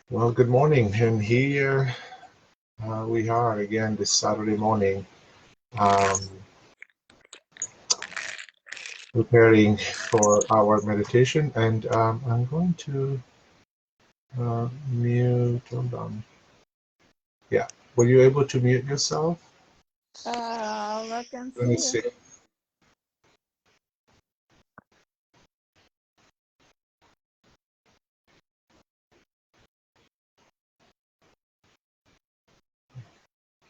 Well, good morning, and here we are again this Saturday morning, um, preparing for our meditation. And I'm going to mute. Hold on. Yeah, were you able to mute yourself? I can Let me see. see.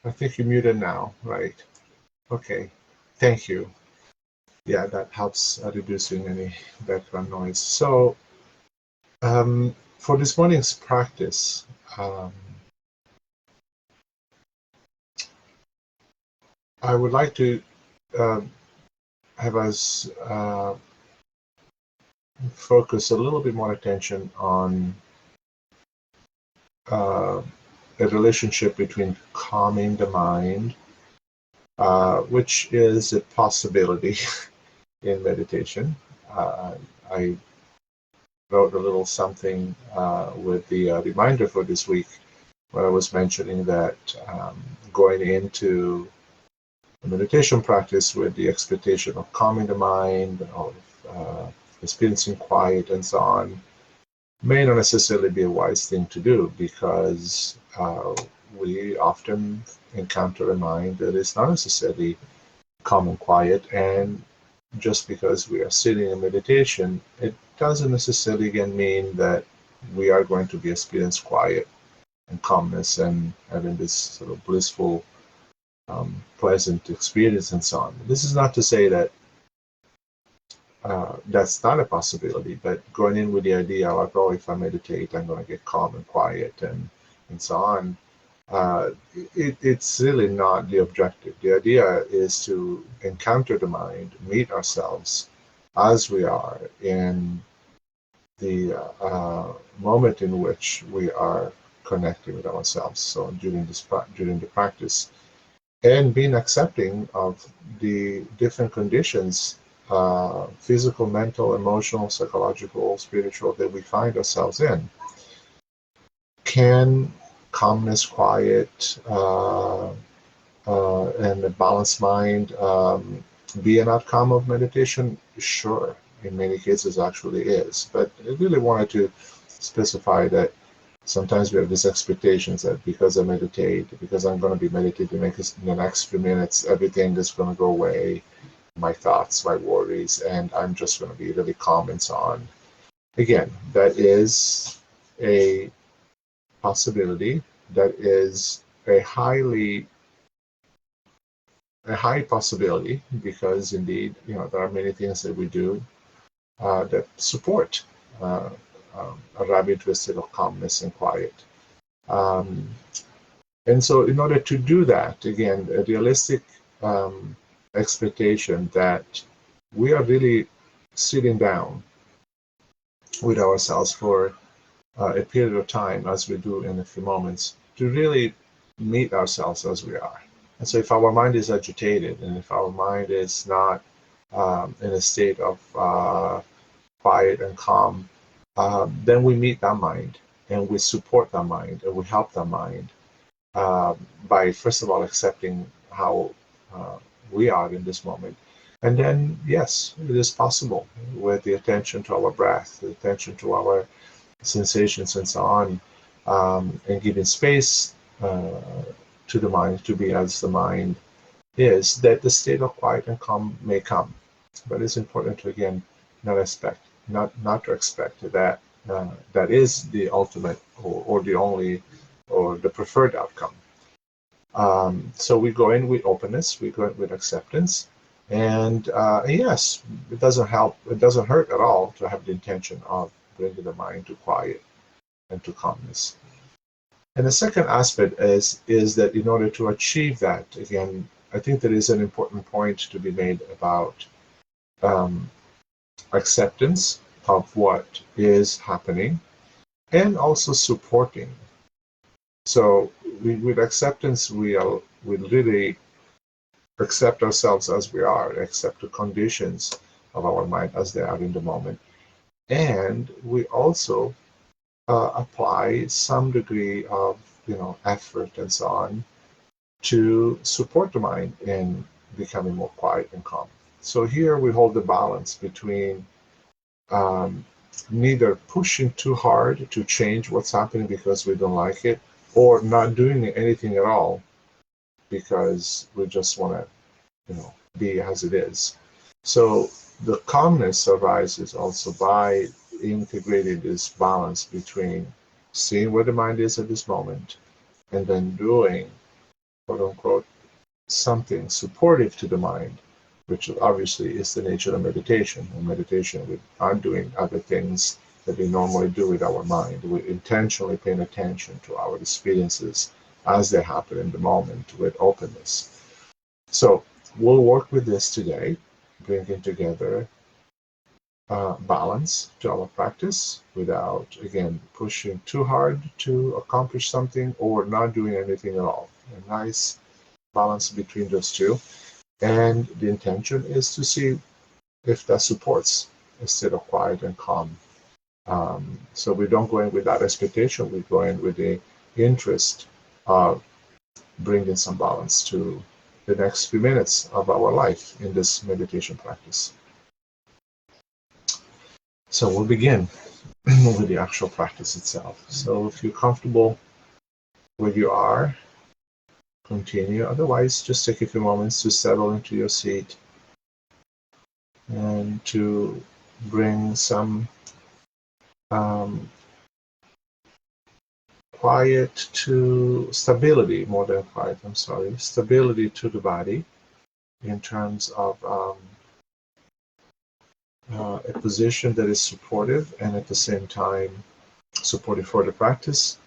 I think you muted now, right? Okay, thank you. Yeah, that helps reducing any background noise. So, for this morning's practice, um, I would like to uh, have us focus a little bit more attention on uh, a relationship between calming the mind, which is a possibility in meditation. Uh, I wrote a little something with the reminder for this week where I was mentioning that going into a meditation practice with the expectation of calming the mind, of experiencing quiet, and so on, may not necessarily be a wise thing to do because we often encounter a mind that is not necessarily calm and quiet. And just because we are sitting in meditation, it doesn't necessarily again mean that we are going to be experiencing quiet and calmness and having this sort of blissful, pleasant experience and so on. This is not to say that that's not a possibility, but going in with the idea like, oh, if I meditate, I'm going to get calm and quiet and so on, it's really not the objective. The idea is to encounter the mind, meet ourselves as we are in the moment in which we are connecting with ourselves. So during the practice, and being accepting of the different conditions, physical, mental, emotional, psychological, spiritual, that we find ourselves in. Can calmness, quiet, and a balanced mind be an outcome of meditation? Sure, in many cases actually is. But I really wanted to specify that sometimes we have these expectations that because I meditate, because I'm going to be meditating in the next few minutes, everything is going to go away, my thoughts, my worries, and I'm just going to be really calm and so on. Again, that is a possibility. That is a high possibility because indeed, there are many things that we do that support uh, a rapid twisted of calmness and quiet. Um, And so, in order to do that, again, a realistic um, expectation that we are really sitting down with ourselves for a period of time, as we do in a few moments, to really meet ourselves as we are. And so, if our mind is agitated and if our mind is not in a state of quiet and calm, then we meet that mind and we support that mind and we help that mind uh, by first of all accepting how uh, we are in this moment. And then, yes, it is possible with the attention to our breath, the attention to our sensations and so on, and giving space to the mind to be as the mind is, that the state of quiet and calm may come. But it's important to, again, not to expect that that is the ultimate or the only or the preferred outcome. So we go in with openness, we go in with acceptance, and yes, it doesn't help, it doesn't hurt at all to have the intention of bringing the mind to quiet and to calmness. And the second aspect is that in order to achieve that, again, I think there is an important point to be made about um, acceptance of what is happening and also supporting. So with acceptance, we really accept ourselves as we are, accept the conditions of our mind as they are in the moment. And we also apply some degree of effort and so on to support the mind in becoming more quiet and calm. So here we hold the balance between um, neither pushing too hard to change what's happening because we don't like it, or not doing anything at all because we just want to, be as it is. So the calmness arises also by integrating this balance between seeing where the mind is at this moment and then doing, quote unquote, something supportive to the mind, which obviously is the nature of meditation. In meditation, we aren't doing other things that we normally do with our mind. We're intentionally paying attention to our experiences as they happen in the moment with openness. So we'll work with this today, bringing together balance to our practice without, again, pushing too hard to accomplish something or not doing anything at all. A nice balance between those two. And the intention is to see if that supports a state of quiet and calm. So we don't go in with that expectation. We go in with the interest of bringing some balance to the next few minutes of our life in this meditation practice. So we'll begin with the actual practice itself. So if you're comfortable where you are, continue. Otherwise, just take a few moments to settle into your seat and to bring some um, quiet to stability, more than quiet, I'm sorry, stability to the body in terms of a position that is supportive and at the same time supportive for the practice.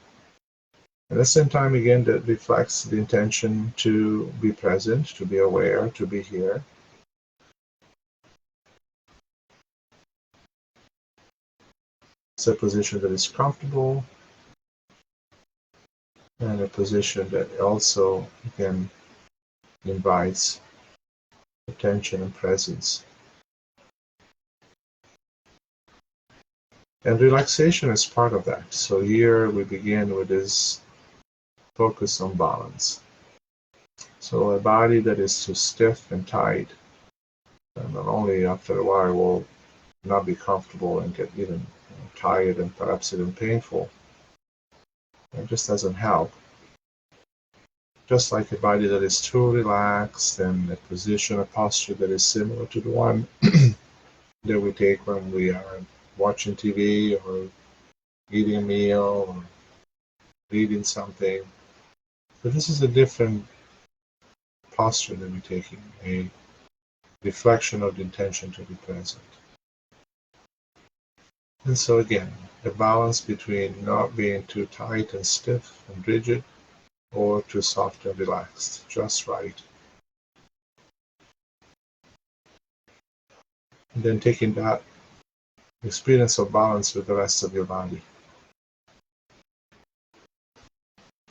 At the same time, again, that reflects the intention to be present, to be aware, to be here. It's a position that is comfortable and a position that also, again, invites attention and presence. And relaxation is part of that. So here we begin with this focus on balance. So a body that is too stiff and tight, and not only after a while will not be comfortable and get even tired and perhaps even painful. It just doesn't help. Just like a body that is too relaxed and a position, a posture that is similar to the one that we take when we are watching TV or eating a meal or reading something. But this is a different posture that we're taking, a reflection of the intention to be present. And so again, the balance between not being too tight and stiff and rigid or too soft and relaxed, just right. And then taking that experience of balance with the rest of your body.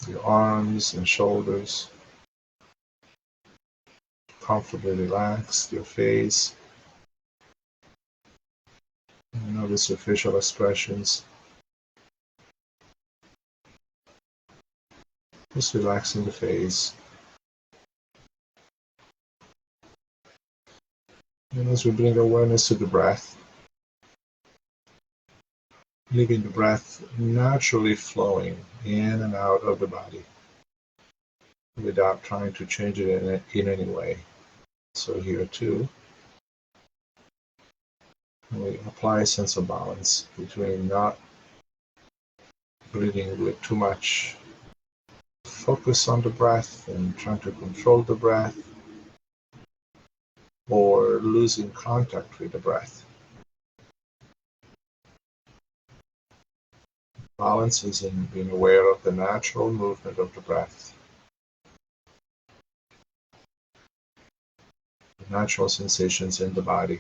Your arms and shoulders, comfortably relaxed, your face. And notice your facial expressions. Just relaxing the face. And as we bring awareness to the breath, leaving the breath naturally flowing in and out of the body without trying to change it in any way. So here too, we apply a sense of balance between not breathing with too much focus on the breath and trying to control the breath, or losing contact with the breath. Balance is in being aware of the natural movement of the breath, the natural sensations in the body.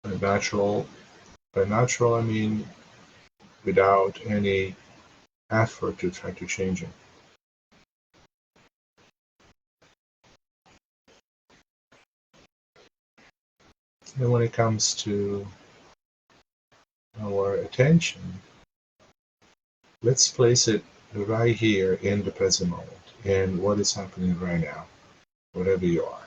By natural I mean without any effort to try to change it. And when it comes to our attention, let's place it right here in the present moment, in what is happening right now, wherever you are.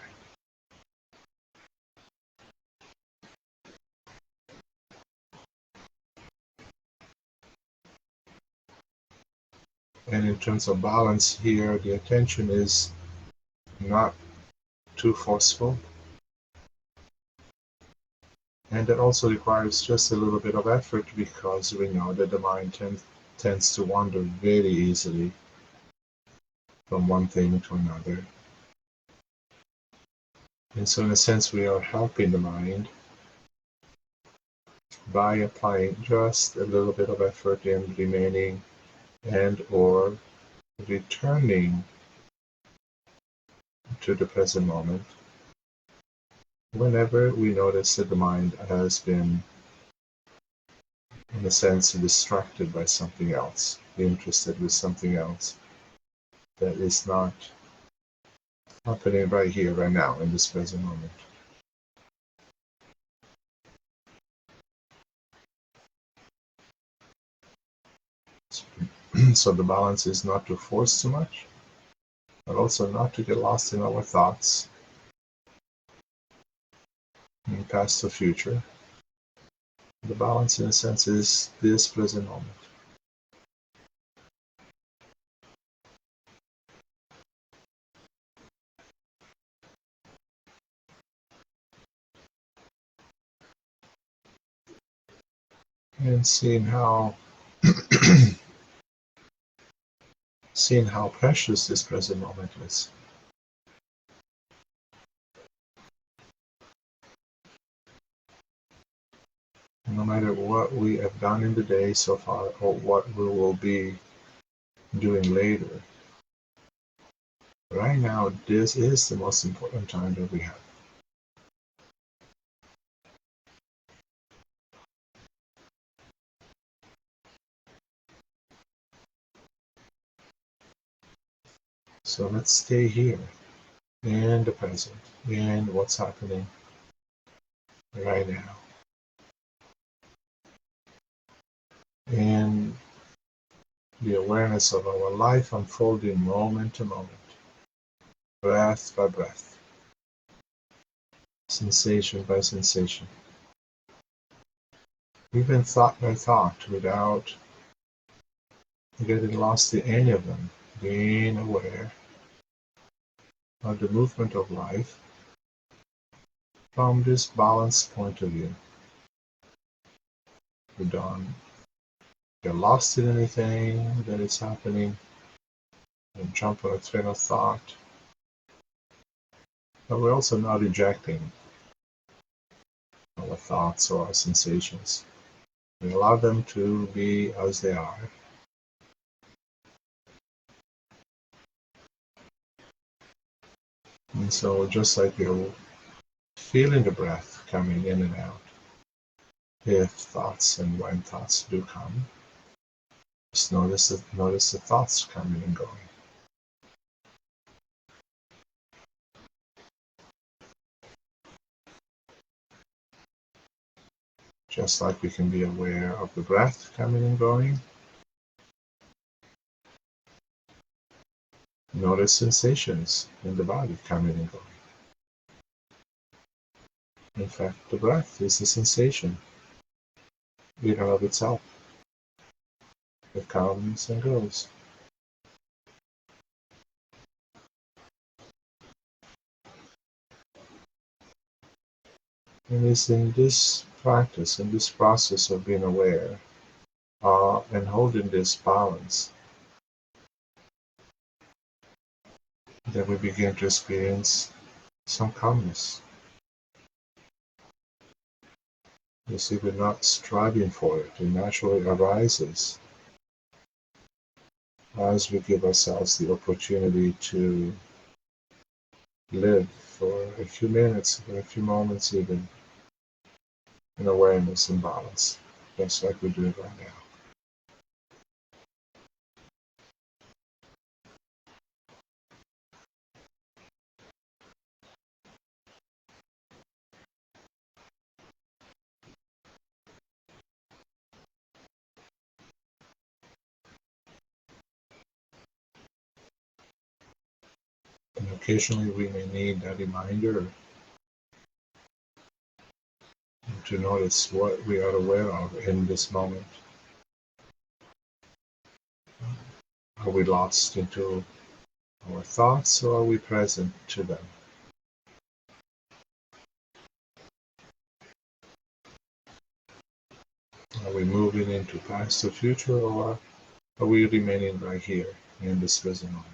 And in terms of balance here, the attention is not too forceful. And that also requires just a little bit of effort because we know that the mind tends to wander very easily from one thing to another. And so in a sense, we are helping the mind by applying just a little bit of effort in remaining and or returning to the present moment whenever we notice that the mind has been, in a sense, distracted by something else, interested with something else that is not happening right here, right now, in this present moment. So the balance is not to force too much, but also not to get lost in our thoughts, in past or future. The balance, in a sense, is this present moment. And seeing how precious this present moment is. No matter what we have done in the day so far or what we will be doing later, right now, this is the most important time that we have. So let's stay here in the present, in what's happening right now. In the awareness of our life unfolding moment to moment, breath by breath, sensation by sensation, even thought by thought, without getting lost in any of them, being aware of the movement of life from this balanced point of view. We don't get lost in anything that is happening and jump on a train of thought, but we're also not rejecting our thoughts or our sensations. We allow them to be as they are. And so just like you're feeling the breath coming in and out, if thoughts and when thoughts do come, just notice the thoughts coming and going. Just like we can be aware of the breath coming and going, notice sensations in the body coming and going. In fact, the breath is the sensation in and of itself. It comes and goes. And it's in this practice, in this process of being aware and holding this balance, that we begin to experience some calmness. You see, we're not striving for it. It naturally arises as we give ourselves the opportunity to live for a few minutes, for a few moments even, in awareness and balance, just like we do it right now. Occasionally, we may need a reminder to notice what we are aware of in this moment. Are we lost into our thoughts, or are we present to them? Are we moving into past or future, or are we remaining right here in this present moment?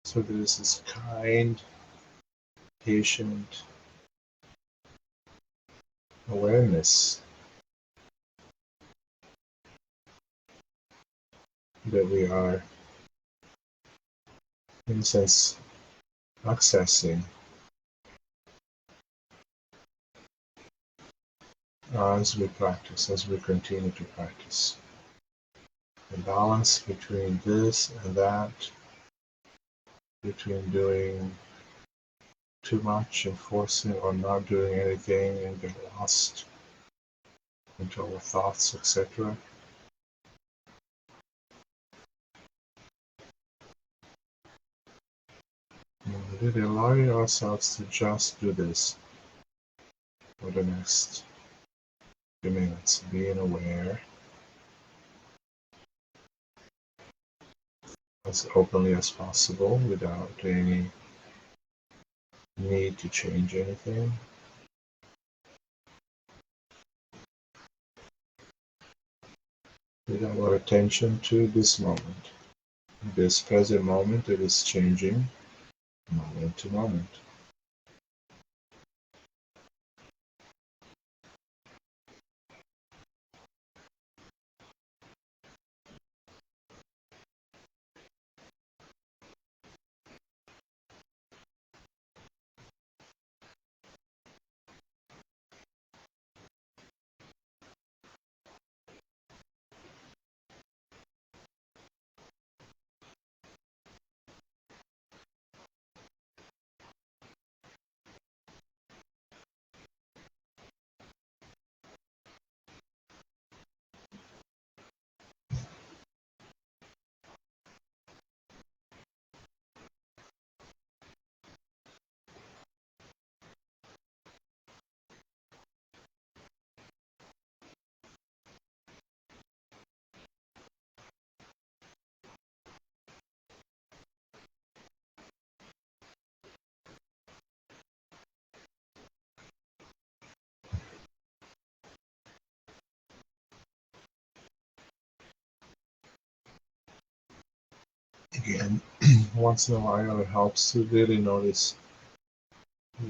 So there's this kind, patient awareness that we are, in a sense, accessing as we practice, as we continue to practice. The balance between this and that, between doing too much and forcing or not doing anything and get lost into our thoughts, etc. Really allowing ourselves to just do this for the next few minutes, being aware as openly as possible without any need to change anything. With our attention to this moment, this present moment that is changing moment to moment. Again, once in a while it helps to really notice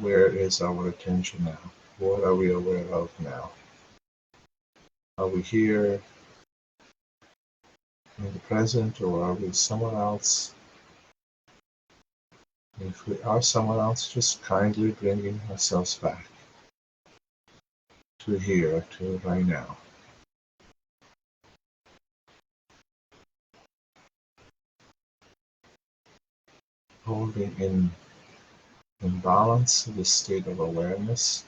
where is our attention now? What are we aware of now? Are we here in the present, or are we somewhere else? If we are somewhere else, just kindly bringing ourselves back to here, to right now. Holding in balance this state of awareness.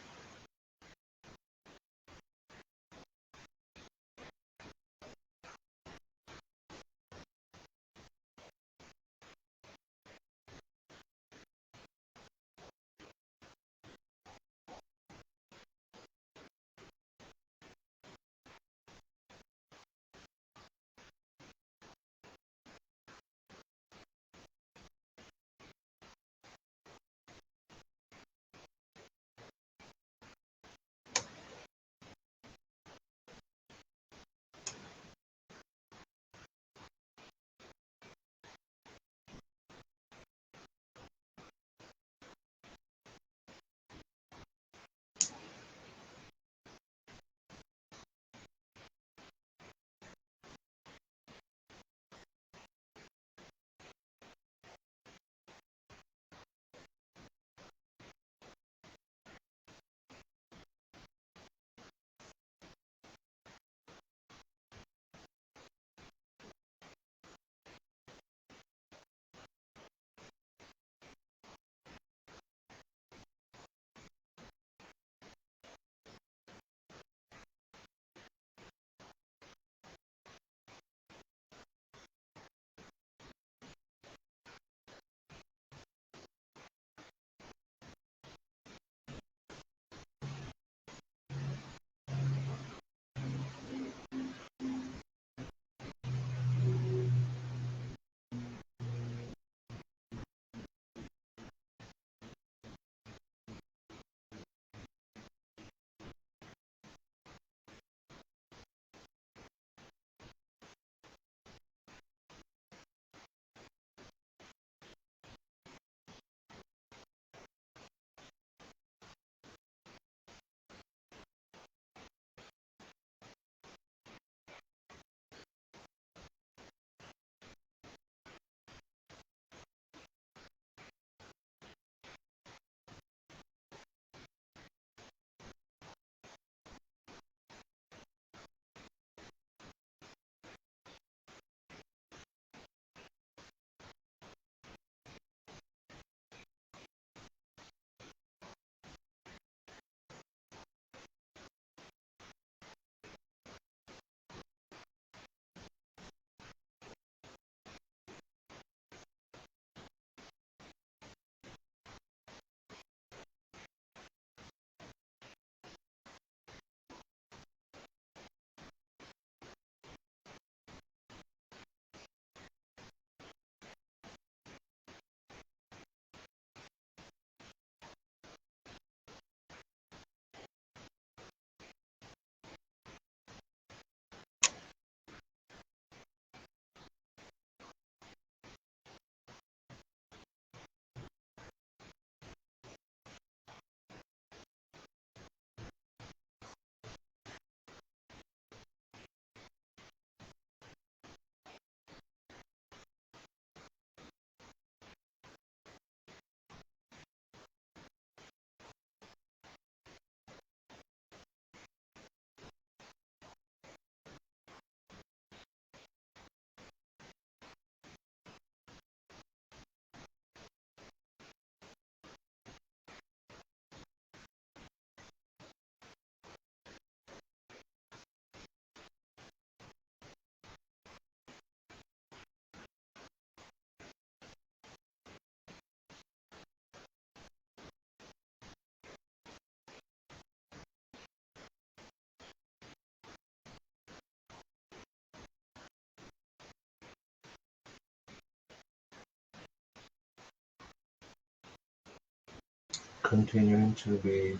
continuing to be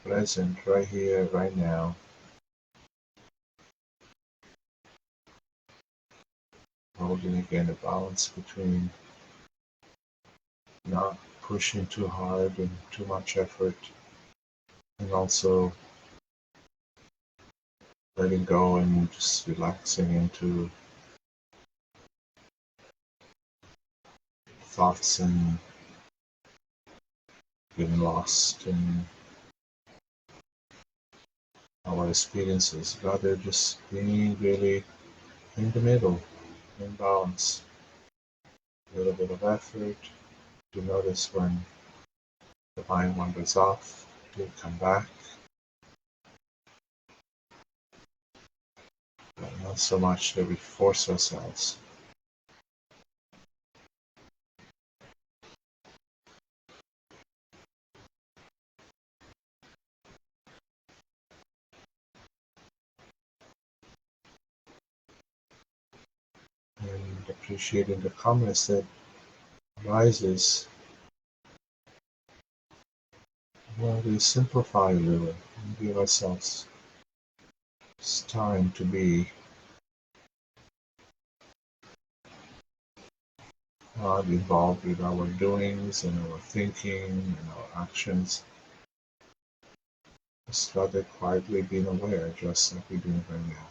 present right here, right now, holding again a balance between not pushing too hard and too much effort, and also letting go and just relaxing into thoughts and getting lost in our experiences, rather just being really in the middle, in balance. A little bit of effort to notice when the mind wanders off, to come back, but not so much that we force ourselves. And appreciating the calmness that arises when we simplify a little and give ourselves time to be not involved with our doings and our thinking and our actions. Just rather quietly being aware, just like we're doing right now.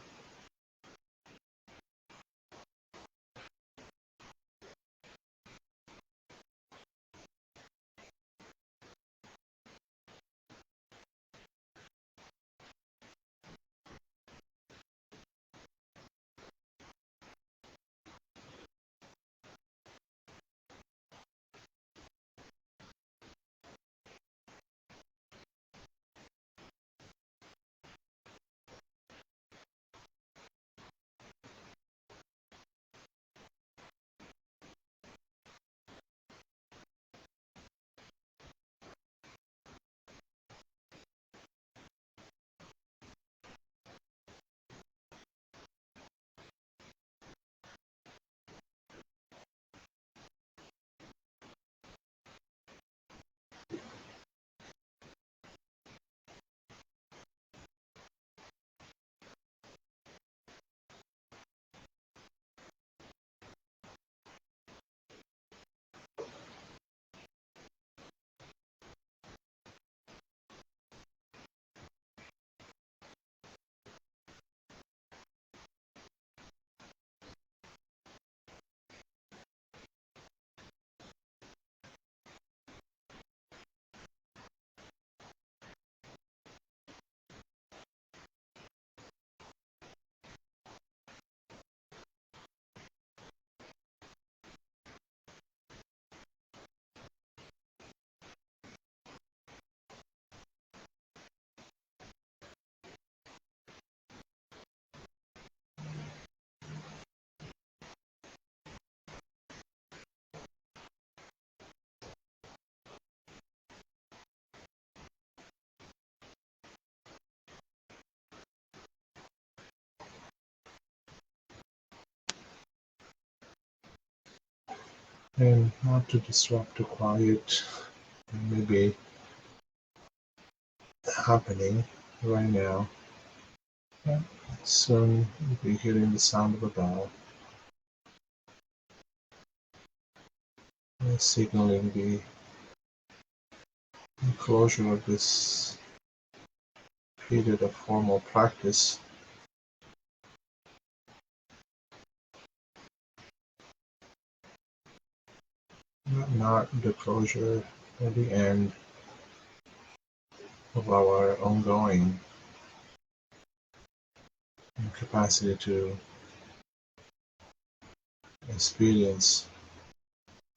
And not to disrupt the quiet that may be happening right now. Yeah. Soon you'll be hearing the sound of a bell, signaling the closure of this period of formal practice, not the closure or the end of our ongoing capacity to experience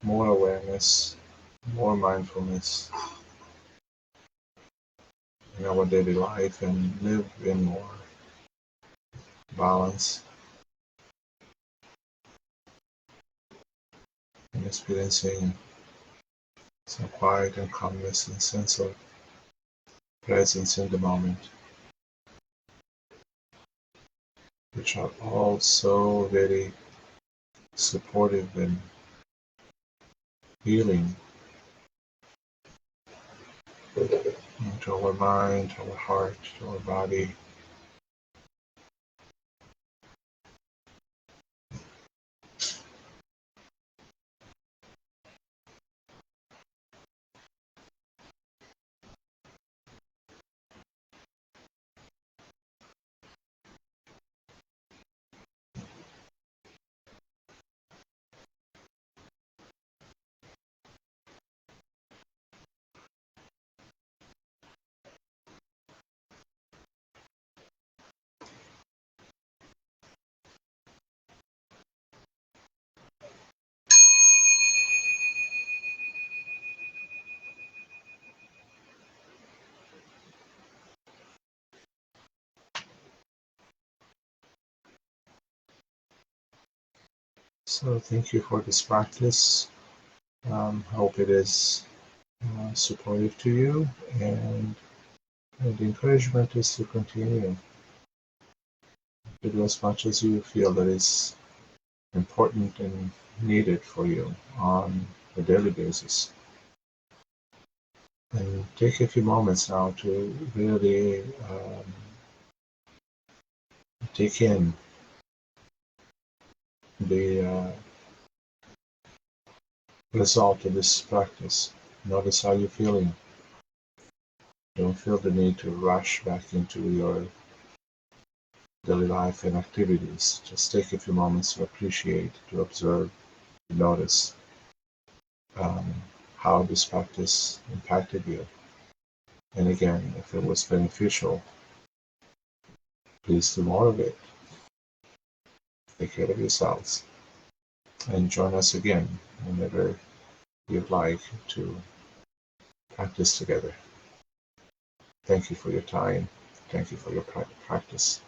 more awareness, more mindfulness in our daily life and live in more balance and experiencing some quiet and calmness and sense of presence in the moment, which are all so very supportive and healing to our mind, to our heart, to our body. So thank you for this practice. Hope it is supportive to you, and the encouragement is to continue to do as much as you feel that is important and needed for you on a daily basis. And take a few moments now to really take in the result of this practice. Notice how you're feeling. Don't feel the need to rush back into your daily life and activities. Just take a few moments to appreciate, to observe, to notice um, how this practice impacted you. And again, if it was beneficial, please do more of it. Take care of yourselves. And join us again whenever you'd like to practice together. Thank you for your time. Thank you for your practice.